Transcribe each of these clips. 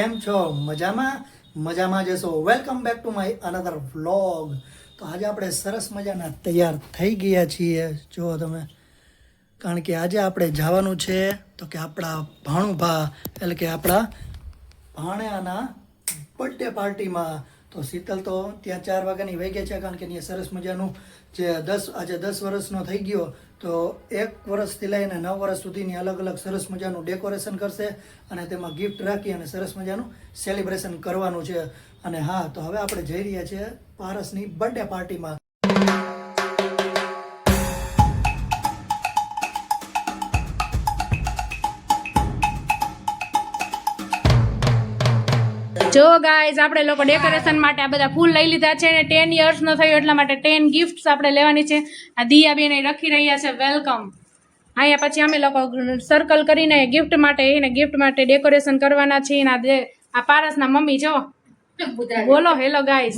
કેમ છો? મજામાં જશો. Welcome back to my another vlog. તો આજે આપણે સરસ મજાના તૈયાર થઈ ગયા છીએ. જુઓ તમે, કારણ કે આજે આપણે જવાનું છે તો કે આપણા ભાણુભા એટલે કે આપણા ભાણ્યાના બર્થડે પાર્ટીમાં. તો શીતલ તો ત્યાં 4 વાગ્યાની વહી ગયા છે, કારણ કે ત્યાં સરસ મજાનું જે આજે 10 વર્ષનો થઈ ગયો, તો 1 વર્ષથી લઈને 9 વર્ષ સુધીની અલગ અલગ સરસ મજાનું ડેકોરેશન કરશે અને તેમાં ગિફ્ટ રાખી અને સરસ મજાનું સેલિબ્રેશન કરવાનું છે. અને હા, તો હવે આપણે જઈ રહ્યા છીએ પારસની બર્થડે પાર્ટીમાં. જો ગાઈઝ, આપણે લોકો ડેકોરેશન માટે આ બધા ફૂલ લઈ લીધા છે અને 10 યર્સ નો થયો એટલા માટે 10 ગિફ્ટ્સ આપણે લેવાની છે. આ દિયા બેન લખી રહ્યા છે વેલકમ. અહીંયા પછી અમે લોકો સર્કલ કરીને ગિફ્ટ માટે ડેકોરેશન કરવાના છીએ. આ પારસના મમ્મી જો બોલો હેલો ગાઈઝ.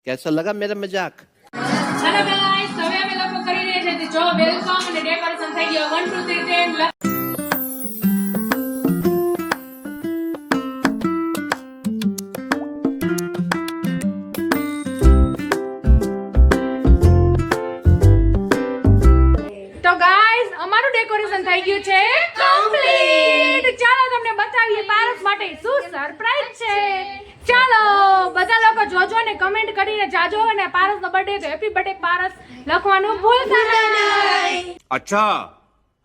कैसा लगा मेरा मजाक? હેલો ગાઈઝ, હવે અમે લોકો કરી રહ્યા છીએ જો વેલકમ અને ડેકોરેશન થઈ ગયો. 1 2 3 10 થઈ ગયું છે કમ્પ્લીટ. ચાલો તમને બતાવીએ પારસ માટે શું સરપ્રાઈઝ છે. ચાલો બધા લોકો જોજો ને કમેન્ટ કરીને જાજો, અને પારસનો બર્થડે તો હેપી બર્થડે પારસ લખવાનું ભૂલતા નહીં. अच्छा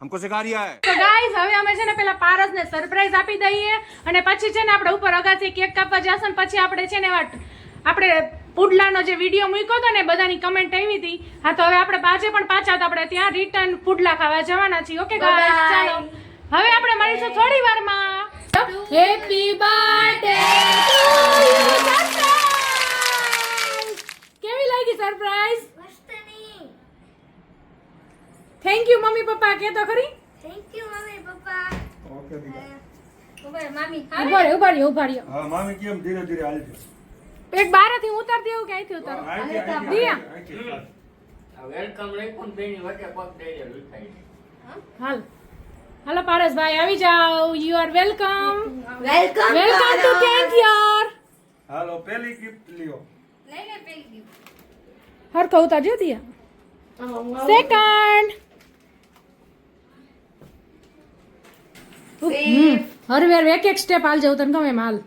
हमको सिखा रिया है. તો ગાઈઝ, હવે અમે છે ને પેલા પારસને સરપ્રાઈઝ આપી દઈએ અને પછી છે ને આપણે ઉપર અગાથી કેક કાપવા જશું. પછી આપણે છે ને આપણે પુડલાનો જે વિડીયો મૂક્યો હતો ને બધાની કમેન્ટ આવી હતી. હા, તો હવે આપણે પાછા તો આપણે ત્યાં રિટર્ન પુડલા ખાવા જવાના છીએ. ઓકે ગાઈસ, ચાલો હવે આપણે મળીશું થોડી વારમાં. Happy birthday to you. કેવી લાગી સરપ્રાઈઝ? મસ્તની. થેન્ક યુ મમ્મી પપ્પા કે તો ખરી. થેન્ક યુ મમ્મી પપ્પા. ओके बेटा. ઉભા મામી. ઉભા રહ્યો. हाँ मामी की हम धीरे धीरे हाल थे. એક બારથી ઉતાર દેવું કે અહીંથી ઉતાર દિયા. વેલકમ લખું બેની વચ્ચે પગ દઈ દે લુખાઈ. હાલો પારસભાઈ આવી જાઓ. You are welcome. Welcome to 10th year. Hello पहली गिफ्ट लियो. લઈ લે પેલી. હરખો ઉતારજો દિયા. સેકન્ડ. હરવેર એક એક સ્ટેપ હાલ જાવ, તને ગમે એમ હાલ.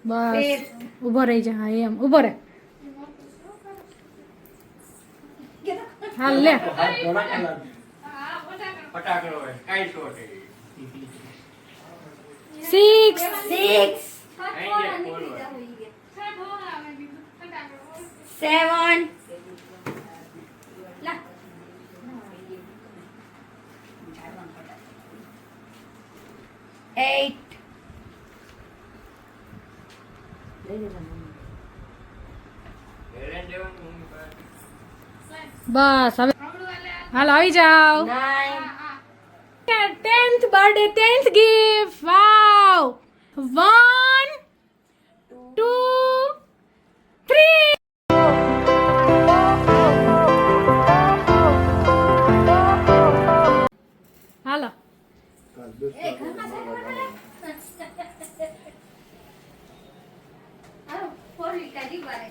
બસ ઉભો રહી જા. હા એમ ઉભો રહે. હાલ લે. ફટાકડો હોય કાઈ શોટ હે. 6 7 8 હેરેન દેવાનું બસ હવે હાલો આવી જાઓ. 9 10th birthday 10th gift. wow 1 2 3. હાલો આવ ફોલી કાઢી બારે.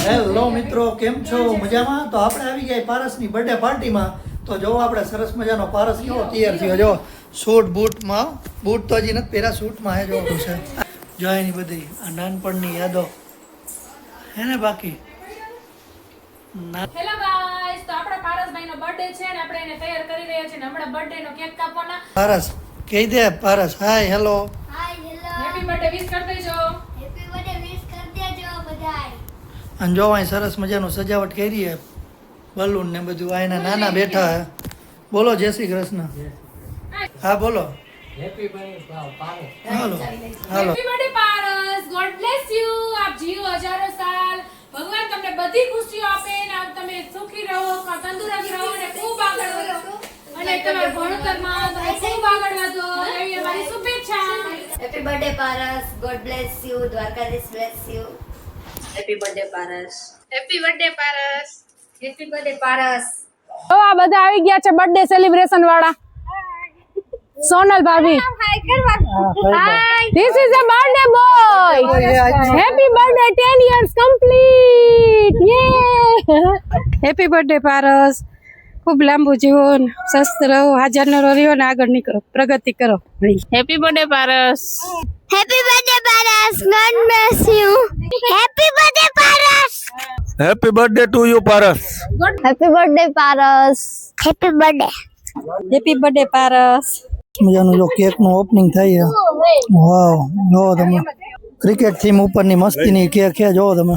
હેલો મિત્રો, કેમ છો? મજામાં? તો આપણે આવી ગયા પારસની બર્થડે પાર્ટીમાં. તો જો આપણે સરસ મજાનો પારસ કેવો તૈયાર થયો. જો શૂટ બૂટમાં, બૂટ તો હજી નથી પહેર્યા, શૂટમાં હે જો છે. જો એની બધી આ નાનપણની યાદો હે ને બાકી. હેલો ગાઈસ, તો આપણા પારસભાઈનો બર્થડે છે અને આપણે એને તૈયાર કરી રહ્યા છીએ. હમણાં બર્થડે નો કેક કાપવાના. પારસ કહી દે. Paras hi hello. Hi hello. Happy birthday wish કરી દેજો. હેપી બર્થડે વિશ કરી દેજો બધાય. અને જો અહીં સરસ મજાનું સજાવટ કરી હે, બલૂન ને બધું. આ એના નાના બેઠા હે. બોલો જય શ્રી કૃષ્ણ. હા બોલો. Happy birthday Paro. Hello hello happy birthday Paras, God bless you. આપ જીવો હજારો સાલ. ભગવાન તમને બધી ખુશીઓ આપે અને આપ તમે સુખી રહો, તંદુરસ્ત રહો અને ખૂબ આગળ વધો અને તમારા ભણતરમાં તમે ખૂબ આગળ વધો એવી અમારી શુભેચ્છા. Happy birthday Paras, God bless you, Dwarkadhish bless you. Happy birthday Paras. Happy birthday Paras. Happy birthday Paras. તો આ બધા આવી ગયા છે બર્થડે સેલિબ્રેશન વાળા. સોનલ ભાભી, this is a birthday boy. Happy birthday, 10 years complete. Yeah. Happy birthday Paras. ખૂબ લાંબુ જીવન, સ્વસ્થ રહો, હાજર ન રહ્યો ને આગળ નીકળો, પ્રગતિ કરો. Happy birthday Paras. Happy birthday Paras, God bless you. Happy birthday Paras. Happy birthday to you Paras happy birthday Paras. Happy birthday. Happy birthday Paras. મજાનું જો કેક નું ઓપનિંગ થાય છે. વાવ, જો તમે ક્રિકેટ થીમ ઉપરની મસ્તીની કેક છે, જો તમે.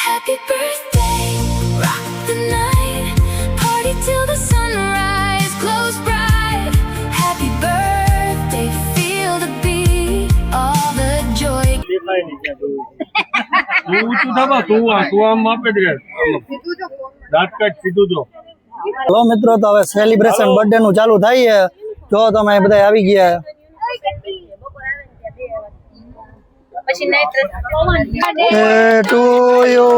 Happy birthday, rock the night, party till the sunrise, close bright. Happy birthday, feel the beat, all the joy. તું ઊંચું થવા તું આમ આપે જ દાંત કાઢ સીધું જો હલો મિત્રો, તો હવે સેલિબ્રેશન બર્થડે નું ચાલુ થાય છે. જો તમે બધા આવી ગયા. To you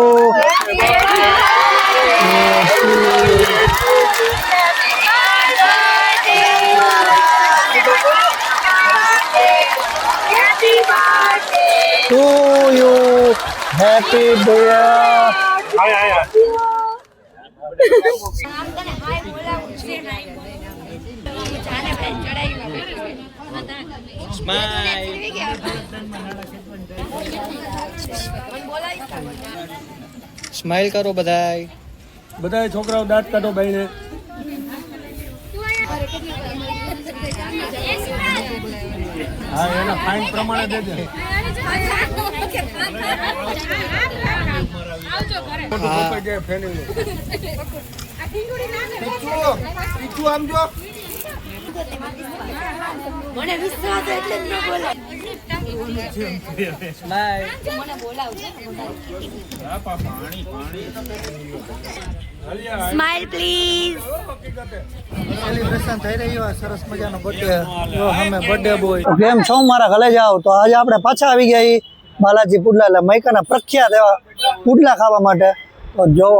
to you happy birthday. Smile કરો બધાય. બધાય છોકરાઓ દાંત કાઢો ભાઈને હા એના ફાઇન પ્રમાણે દેજે સ્માઈલ પ્લીઝ. સેલિબ્રેશન થઈ રહ્યું છે, સરસ મજાનો બર્થડે. જો અમે બર્થડે બોય કેમ છો મારા ઘરે જાવ. તો આજે આપણે પાછા આવી ગયા ઈ બાલાજી પુડલા, એટલે મૈકાના પ્રખ્યાત એવા પુડલા ખાવા માટે. તો જો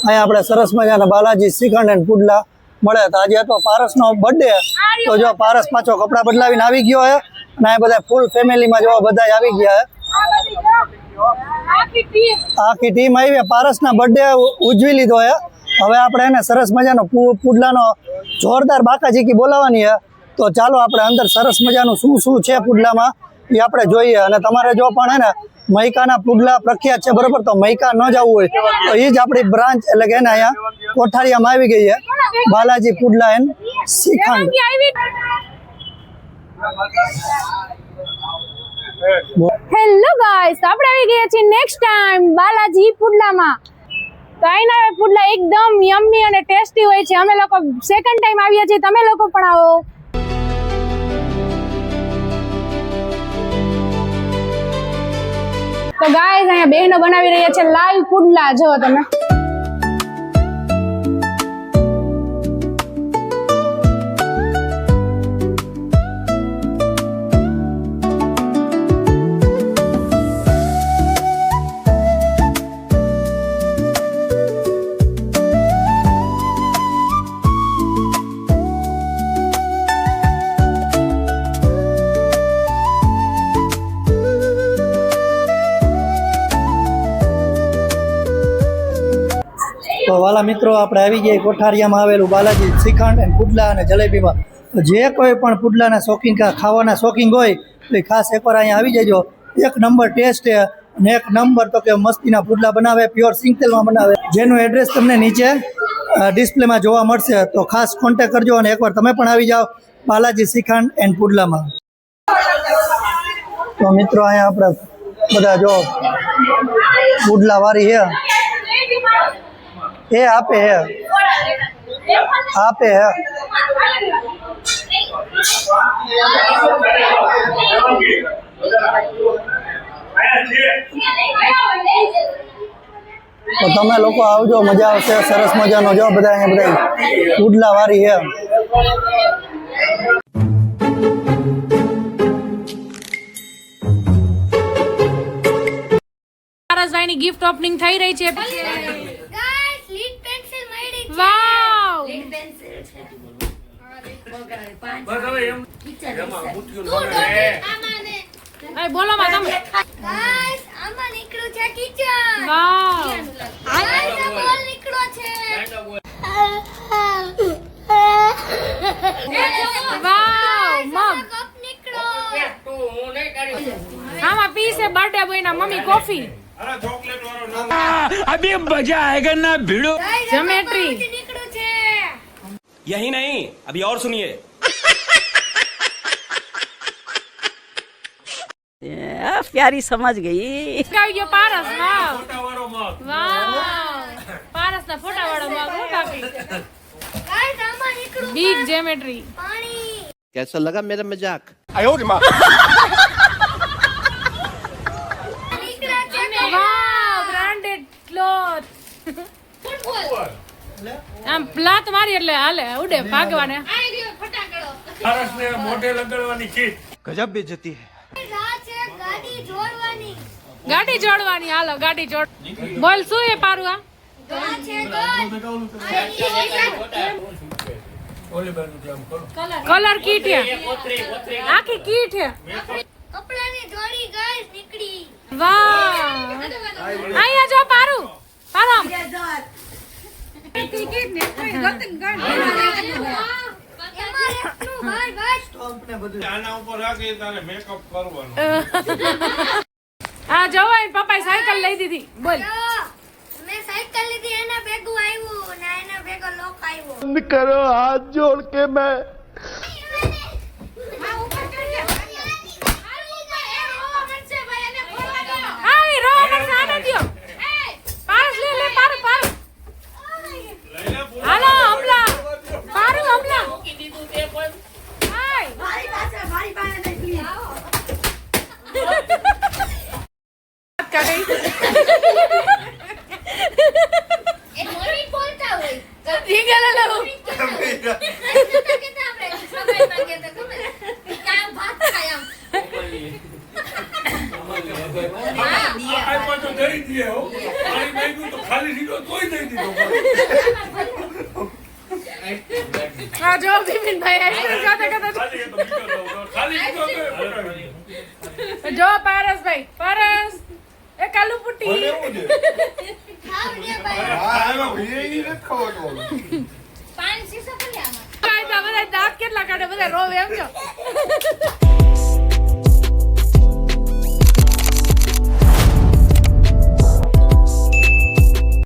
અહીંયા આપણે સરસ મજાના બાલાજી શ્રીખંડ અને પુડલા મળે. તો આજે હતો પારસનો બર્થડે, તો જો પારસ પાછો કપડાં બદલાવીને આવી ગયો છે અને આ બધા ફૂલ ફેમિલીમાં જો બધા આવી ગયા છે. આખી ટીમ આવી પારસના બર્થડે ઉજવી લીધો છે. હવે આપણે એને સરસ મજાનો પુડલાનો જોરદાર બાકાજીકી બોલાવવાની છે. તો ચાલો આપણે અંદર સરસ મજાનું શું શું છે પુડલામાં એ આપણે જોઈએ. અને તમારે જો પણ હે ને મૈકાના પુડલા પ્રખ્યાત છે બરોબર, તો મૈકા ન જવું હોય તો એ જ આપણી બ્રાન્ચ એટલે કે એને અહીંયા કોઠારીયામાં આવી ગઈ છે બાલાજી પુડલા એન્ડ શ્રીખંડ. હેલો ગાઈસ, આપણે આવી ગયા છીએ નેક્સ્ટ ટાઈમ બાલાજી પુડલામાં. તો અહીંના પુડલા એકદમ યમ્મી અને ટેસ્ટી હોય છે. અમે લોકો સેકન્ડ ટાઈમ આવ્યા છીએ, તમે લોકો પણ આવો. તો ગાઈસ અહીંયા બહેનો બનાવી રહ્યા છે લાઈવ પુડલા, જો તમે. તો વાલા મિત્રો, આપણે આવી ગયા કોઠારિયામાં આવેલું બાલાજી શ્રીખંડ અને પુડલા અને જલેબીમાં. તો જે કોઈ પણ પુડલાના શોખીન ખાવાના શોખીન હોય તો એ ખાસ એકવાર અહીંયા આવી જજો. એક નંબર ટેસ્ટ છે અને એક નંબર તો કે મસ્તીના પુડલા બનાવે, પ્યોર સિંગતેલમાં બનાવે, જેનું એડ્રેસ તમને નીચે ડિસ્પ્લેમાં જોવા મળશે. તો ખાસ કોન્ટેક્ટ કરજો અને એકવાર તમે પણ આવી જાઓ બાલાજી શ્રીખંડ એન્ડ પુડલામાં. તો મિત્રો અહીંયા આપણે બધા જો પુડલા વાળી છે. એ આપે હે આપે હે તો તમે લોકો આવજો, મજા આવશે. સરસ મજાનો જો બધા અહીંયા બધા ઉડલા વારી હે. પારસભાઈની ગિફ્ટ ઓપનિંગ થઈ રહી છે. ગાઈસ લીડ પેન્સિલ મળી છે. વાવ લીડ પેન્સિલ છે. બસ હવે એમ એમાં મૂક્યું તું ન રહે. આમાંને એ બોલો માં તમે. ગાઈસ આમાં નીકળ્યું છે કિચન. વાવ ગાઈસ આ બોલ નીકળ્યો છે. વાવ મમ કપ નીકળ્યો. તું હું નહીં કરી આમાં પી છે બર્થડે બોય ના મમ્મી કોફી. અરે ચોકલેટ વાળો ના ગાઈસ Geometry. નીકળ્યું છે. यही नहीं अभी और सुनिए प्यारी समझ गई આવી ગયો પારસ. વાવ ફોટાવાળો મગ. વાવ પારસ ના ફોટા વાળો મગ હો બાકી. ગાઈસ આમાં નીકળ્યું બિગ જેમેટ્રી. પાણી. कैसा लगा मेरा मजाक? નીકળ્યા છે વાવ બ્રાન્ડેડ ક્લોથ. ફૂટબોલ. આમ પ્લાત મારી એટલે હાલે ઉડે ભાગવાને. આઈ ગયો ફટાકડો. સરસને મોઢે લગાડવાની કીટ. गजब बेइज्जती है આ છે ગાડી જોડવાની. ગાડી જોડવાની. હાલો ગાડી જોડ. બોલ શું એ પારું આ આ છે ગન. ઓલી બાજુ આમ કરો. કલર કીટ છે. આખી કીટ છે. કપડાની જોડી ગાઈસ નીકળી. વાહ અહીંયા જો પારું પારમ. એમાં એકનું ભાઈ ભાઈ. આના ઉપર રાખી તારે મેકઅપ કરવાનો. આ જો એ પપ્પાએ સાયકલ લઈ દીધી. બોલ જો, મેં સાયકલ લીધી એના ભેગું આવ્યું ને એના ભેગો લોક આવ્યો. करो हाथ जोड़ के मैं હા ઉપર કરજે. હાલી જાય એ રોવા મળશે ભાઈ એને ફોડવા દો. આવી રો મને આને દ્યો. પારસ લે લે પારું પારું. હાલો હમલા પારું હમલા. હાય મારી પાસે નહીં આવો. એ મોરી બોલતા હોય. ઠીક લે લો. કેતા આપણે સવાઈ માંગે તો ખબર કામ ભાત ખાય આમ. આ પાછો દઈ દે હો. પાણી માંગ્યું તો ખાલી દીધો તોય દઈ દીધો. આ જો બિપિનભાઈ આઈસ્ક્રીમ ખાતા ખાતા ખાલી એ તો બીજો દઉં. ખાલી દીધો તો પટાવી. જો પારસભાઈ પારસ એ કાલુ પુટી. ભલે એવું છે. ખાવ લે ભાઈ. હા, એમાં ભીડી નથી ખાવાનો. પાણી સીસો કરી આમાં. બધા દાંત કેટલા કાઢે બધા રોવે એમ જો.